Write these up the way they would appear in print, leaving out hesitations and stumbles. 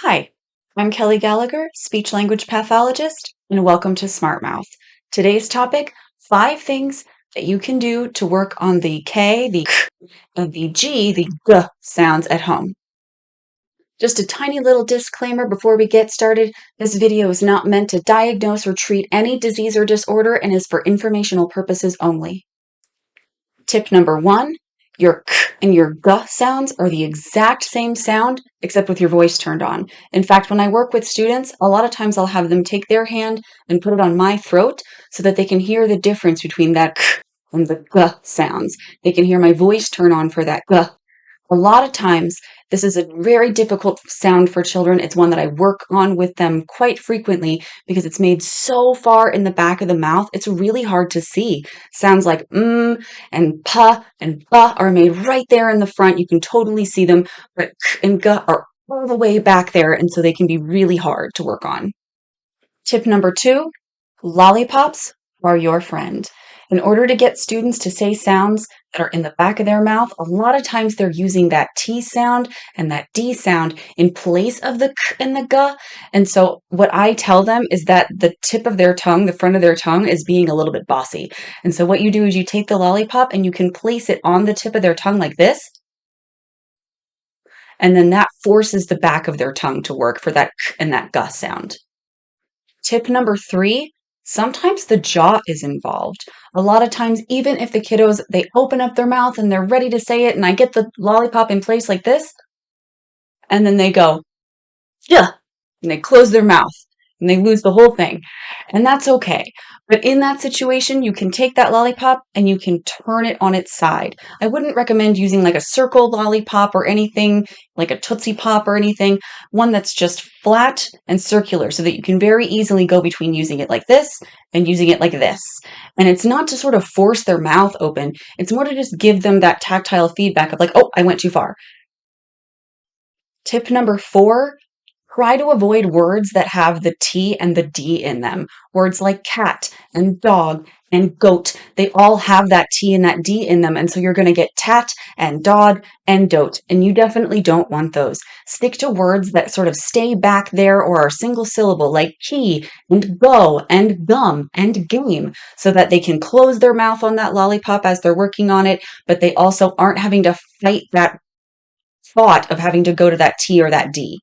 Hi, I'm Kelly Gallagher, speech language pathologist, and welcome to Smart Mouth. Today's topic, 5 things that you can do to work on the K, the K, and the G, the G sounds at home. Just a tiny little disclaimer before we get started. This video is not meant to diagnose or treat any disease or disorder and is for informational purposes only. Tip number 1, your K and your G sounds are the exact same sound except with your voice turned on. In fact, when I work with students, a lot of times I'll have them take their hand and put it on my throat so that they can hear the difference between that K and the G sounds. They can hear my voice turn on for that G. A lot of times, this is a very difficult sound for children. It's one that I work on with them quite frequently because it's made so far in the back of the mouth, it's really hard to see. Sounds like and pa and ba are made right there in the front. You can totally see them, but k and ga are all the way back there, and so they can be really hard to work on. Tip number 2, lollipops are your friend. In order to get students to say sounds that are in the back of their mouth, a lot of times they're using that T sound and that D sound in place of the K and the G. And so what I tell them is that the tip of their tongue, the front of their tongue, is being a little bit bossy. And so what you do is you take the lollipop and you can place it on the tip of their tongue like this. And then that forces the back of their tongue to work for that K and that G sound. Tip number 3, sometimes the jaw is involved. A lot of times, even if the kiddos, they open up their mouth and they're ready to say it, and I get the lollipop in place like this, and then they go, yeah, and they close their mouth and they lose the whole thing. And that's okay. But in that situation, you can take that lollipop and you can turn it on its side. I wouldn't recommend using like a circle lollipop or anything, like a Tootsie Pop or anything. One that's just flat and circular so that you can very easily go between using it like this and using it like this. And it's not to sort of force their mouth open. It's more to just give them that tactile feedback of like, oh, I went too far. Tip number 4, try to avoid words that have the T and the D in them. Words like cat and dog and goat, they all have that T and that D in them. And so you're going to get tat and dog and dote. And you definitely don't want those. Stick to words that sort of stay back there or are single syllable like key and go and gum and game so that they can close their mouth on that lollipop as they're working on it, but they also aren't having to fight that thought of having to go to that T or that D.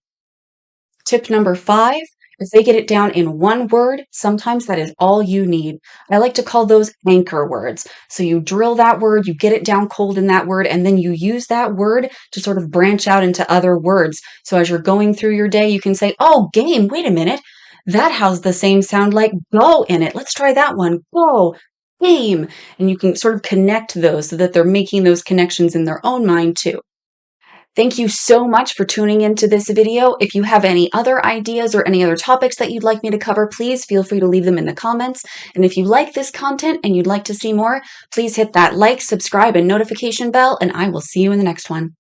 Tip number 5, if they get it down in one word, sometimes that is all you need. I like to call those anchor words. So you drill that word, you get it down cold in that word, and then you use that word to sort of branch out into other words. So as you're going through your day, you can say, oh, game, wait a minute. That has the same sound like go in it. Let's try that one. Go, game. And you can sort of connect those so that they're making those connections in their own mind too. Thank you so much for tuning into this video. If you have any other ideas or any other topics that you'd like me to cover, please feel free to leave them in the comments. And if you like this content and you'd like to see more, please hit that like, subscribe, and notification bell, and I will see you in the next one.